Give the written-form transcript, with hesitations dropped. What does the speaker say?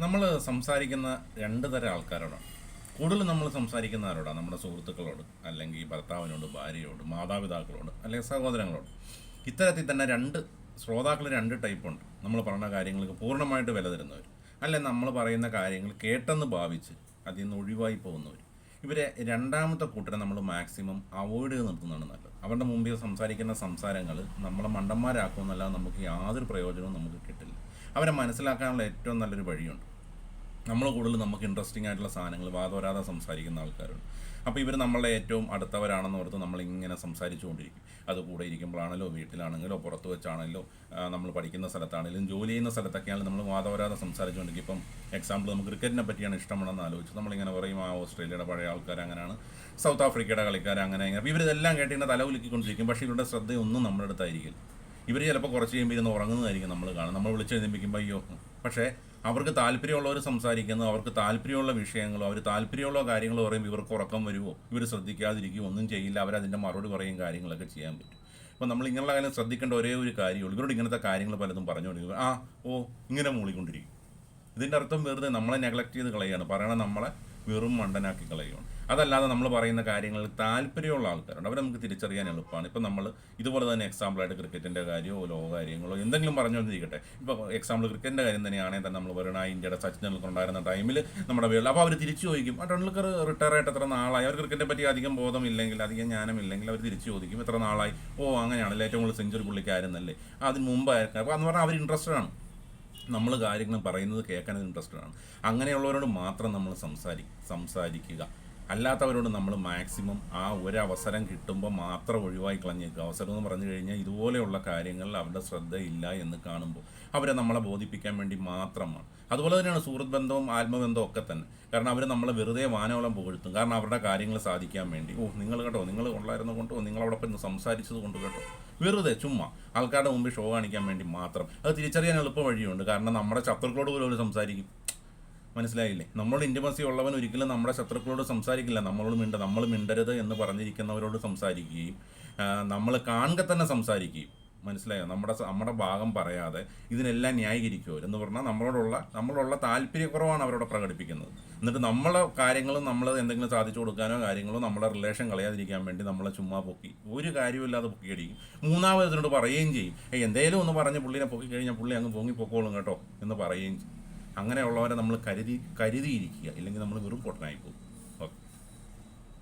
നമ്മൾ സംസാരിക്കുന്ന രണ്ട് തരം ആൾക്കാരോടാണ്. കൂടുതൽ നമ്മൾ സംസാരിക്കുന്ന ആരോടാണ്? നമ്മുടെ സുഹൃത്തുക്കളോട്, അല്ലെങ്കിൽ ഭർത്താവിനോട്, ഭാര്യയോട്, മാതാപിതാക്കളോട്, അല്ലെങ്കിൽ സഹോദരങ്ങളോട്. ഇത്തരത്തിൽ തന്നെ ശ്രോതാക്കൾ രണ്ട് ടൈപ്പുണ്ട്. നമ്മൾ പറയുന്ന കാര്യങ്ങൾക്ക് പൂർണ്ണമായിട്ട് വില തരുന്നവർ, അല്ലെ നമ്മൾ പറയുന്ന കാര്യങ്ങൾ കേട്ടെന്ന് ഭാവിച്ച് അതിൽ നിന്ന് ഒഴിവായി പോകുന്നവർ. ഇവരെ രണ്ടാമത്തെ കൂട്ടരെ നമ്മൾ മാക്സിമം അവോയ്ഡ് ചെയ്ത് നിർത്തുന്നതാണ് നല്ലത്. അവരുടെ മുമ്പിൽ സംസാരിക്കുന്ന സംസാരങ്ങൾ നമ്മളെ മണ്ടന്മാരാക്കുമെന്നല്ലാതെ നമുക്ക് യാതൊരു പ്രയോജനവും നമുക്ക് കിട്ടില്ല. അവരെ മനസ്സിലാക്കാനുള്ള ഏറ്റവും നല്ലൊരു വഴിയുണ്ട്. നമ്മൾ കൂടുതൽ നമുക്ക് ഇൻട്രസ്റ്റിംഗ് ആയിട്ടുള്ള സാധനങ്ങൾ വാദോരാതെ സംസാരിക്കുന്ന ആൾക്കാരുണ്ട്. അപ്പോൾ ഇവർ നമ്മളെ ഏറ്റവും അടുത്തവരാണെന്ന് ഓർത്ത് നമ്മളിങ്ങനെ സംസാരിച്ചു കൊണ്ടിരിക്കും. അത് കൂടെ ഇരിക്കുമ്പോഴാണല്ലോ, വീട്ടിലാണെങ്കിലോ, പുറത്ത് വെച്ചാണല്ലോ, നമ്മൾ പഠിക്കുന്ന സ്ഥലത്താണെങ്കിലും, ജോലി ചെയ്യുന്ന സ്ഥലത്തൊക്കെയാണെങ്കിലും നമ്മൾ വാദോരാതെ സംസാരിച്ചുകൊണ്ടിരിക്കും. ഇപ്പം എക്സാമ്പിൾ നമുക്ക് ക്രിക്കറ്റിനെ പറ്റിയാണ് ഇഷ്ടമാണെന്ന് ആലോചിച്ച് നമ്മളിങ്ങനെ പറയും, ഓസ്ട്രേലിയയുടെ പഴയ ആൾക്കാർ അങ്ങനെയാണ്, സൗത്ത് ആഫ്രിക്കയുടെ കളിക്കാർ അങ്ങനെ ഇങ്ങനെ. അപ്പോൾ ഇവരിതെല്ലാം കേട്ടിങ്ങനെ തലകുലുക്കിക്കൊണ്ടിരിക്കും. പക്ഷേ ഇവരുടെ ശ്രദ്ധയൊന്നും നമ്മുടെ അടുത്തായിരിക്കില്ല. ഇവർ ചിലപ്പോൾ കുറച്ച് കഴിയുമ്പോൾ ഇരുന്ന് ഉറങ്ങുന്നതായിരിക്കും നമ്മൾ കാണും. നമ്മൾ വിളിച്ചെഴുന്നേൽപ്പിക്കുമ്പോൾ അയ്യോ. പക്ഷേ അവർക്ക് താല്പര്യമുള്ളവർ സംസാരിക്കുന്നു, അവർക്ക് താല്പര്യമുള്ള വിഷയങ്ങളോ അവർ താല്പര്യമുള്ള കാര്യങ്ങളോ പറയുമ്പോൾ ഇവർക്ക് ഉറക്കം വരുമോ, ഇവർ ശ്രദ്ധിക്കാതിരിക്കുമോ, ഒന്നും ചെയ്യില്ല, അവരതിൻ്റെ മറുപടി പറയും, കാര്യങ്ങളൊക്കെ ചെയ്യാൻ പറ്റും. അപ്പോൾ നമ്മൾ ഇങ്ങനെയുള്ള കാര്യം ശ്രദ്ധിക്കേണ്ട ഒരേ ഒരു കാര്യമുള്ളൂ. ഇവരോട് ഇങ്ങനത്തെ കാര്യങ്ങൾ പലതും പറഞ്ഞുകൊണ്ടിരിക്കും. ഇങ്ങനെ മൂളിക്കൊണ്ടിരിക്കും. ഇതിൻ്റെ അർത്ഥം വെറുതെ നമ്മളെ നെഗ്ലക്റ്റ് ചെയ്ത് കളയുകയാണ്, പറയണത് നമ്മളെ വെറും മണ്ടനാക്കി കളയുകയാണ്. അതല്ലാതെ നമ്മൾ പറയുന്ന കാര്യങ്ങളിൽ താല്പര്യമുള്ള ആൾക്കാരുണ്ട്, അവരെ നമുക്ക് തിരിച്ചറിയാൻ എളുപ്പമാണ്. ഇപ്പം നമ്മൾ ഇതുപോലെ തന്നെ എക്സാമ്പിളായിട്ട് ക്രിക്കറ്റിൻ്റെ കാര്യമോ ലോക കാര്യങ്ങളോ എന്തെങ്കിലും പറഞ്ഞുകൊണ്ടിരിക്കട്ടെ. ഇപ്പോൾ എക്സാമ്പിൾ ക്രിക്കറ്റിൻ്റെ കാര്യം തന്നെയാണെങ്കിൽ തന്നെ നമ്മൾ പറയുന്ന ഇന്ത്യയുടെ സച്ചിൻ ടെണ്ടുൽക്കർ ഉണ്ടായിരുന്ന ടൈമിൽ നമ്മുടെ വേൾഡ്, അപ്പോൾ അവർ തിരിച്ചു ചോദിക്കും, ടെണ്ടുൽക്കർ റിട്ടയർ ആയിട്ട് എത്ര നാളായി? അവർ ക്രിക്കറ്റിനെ പറ്റി അധികം ബോധമില്ലെങ്കിൽ, അധികം ജ്ഞാനമില്ലെങ്കിൽ അവർ തിരിച്ചു ചോദിക്കും, എത്ര നാളായി? അങ്ങനെയാണല്ലോ, ഏറ്റവും കൂടുതൽ സെഞ്ചുറി പുള്ളിക്കായിരുന്നല്ലേ, അതിന് മുമ്പായിരുന്നു. അപ്പോൾ എന്ന് പറഞ്ഞാൽ അവർ ഇൻട്രസ്റ്റഡ് ആണ്, നമ്മൾ കാര്യങ്ങൾ പറയുന്നത് കേൾക്കാൻ ഇൻട്രസ്റ്റഡ് ആണ്. അങ്ങനെയുള്ളവരോട് മാത്രം നമ്മൾ സംസാരിക്കുക. അല്ലാത്തവരോട് നമ്മൾ മാക്സിമം ആ ഒരവസരം കിട്ടുമ്പോൾ മാത്രം ഒഴിവായി കളഞ്ഞേക്കുക. അവസരം എന്ന് പറഞ്ഞു കഴിഞ്ഞാൽ ഇതുപോലെയുള്ള കാര്യങ്ങളിൽ അവരുടെ ശ്രദ്ധയില്ല എന്ന് കാണുമ്പോൾ അവരെ നമ്മളെ ബോധിപ്പിക്കാൻ വേണ്ടി മാത്രമാണ്. അതുപോലെ തന്നെയാണ് സുഹൃത്ത് ബന്ധവും ആത്മബന്ധവും ഒക്കെ തന്നെ. കാരണം അവർ നമ്മളെ വെറുതെ വാനോളം പുകഴ്ത്തും. കാരണം അവരുടെ കാര്യങ്ങൾ സാധിക്കാൻ വേണ്ടി, നിങ്ങൾ കേട്ടോ, നിങ്ങൾ ഉള്ളായിരുന്നു കൊണ്ടോ, നിങ്ങളോടൊപ്പം സംസാരിച്ചത് കൊണ്ട് കേട്ടോ, വെറുതെ ചുമ്മാ ആൾക്കാരുടെ മുമ്പിൽ ഷോ കാണിക്കാൻ വേണ്ടി മാത്രം. അത് തിരിച്ചറിയാൻ എളുപ്പ വഴിയുണ്ട്. കാരണം നമ്മുടെ ശത്രുക്കളോട് പോലും അവർ സംസാരിക്കും. മനസ്സിലായില്ലേ? നമ്മളോട് ഇൻറ്റിമസി ഉള്ളവൻ ഒരിക്കലും നമ്മുടെ ശത്രുക്കളോട് സംസാരിക്കില്ല. നമ്മൾ മിണ്ടരുത് എന്ന് പറഞ്ഞിരിക്കുന്നവരോട് സംസാരിക്കുകയും നമ്മൾ കാണുക തന്നെ സംസാരിക്കുകയും. മനസ്സിലായോ? നമ്മുടെ ഭാഗം പറയാതെ ഇതിനെല്ലാം ന്യായീകരിക്കുമോ എന്ന് പറഞ്ഞാൽ നമ്മളുള്ള താല്പര്യക്കുറവാണ് അവരോട് പ്രകടിപ്പിക്കുന്നത്. എന്നിട്ട് നമ്മളെ കാര്യങ്ങളും നമ്മൾ എന്തെങ്കിലും സാധിച്ചു കൊടുക്കാനോ കാര്യങ്ങളോ നമ്മളെ റിലേഷൻ കളയാതിരിക്കാൻ വേണ്ടി നമ്മളെ ചുമ്മാ പൊക്കി, ഒരു കാര്യമില്ലാതെ പൊക്കിയടിക്കും. മൂന്നാമതിനോട് പറയുകയും ചെയ്യും, എന്തേലും ഒന്ന് പറഞ്ഞ് പുള്ളിനെ പൊക്കി കഴിഞ്ഞാൽ പുള്ളി അങ്ങ് പൊങ്ങിപ്പൊക്കോളും കേട്ടോ എന്ന് പറയുകയും ചെയ്യും. അങ്ങനെയുള്ളവരെ നമ്മൾ കരുതിയിരിക്കുക, ഇല്ലെങ്കിൽ നമ്മൾ വെറും പൊട്ടനായി പോകും.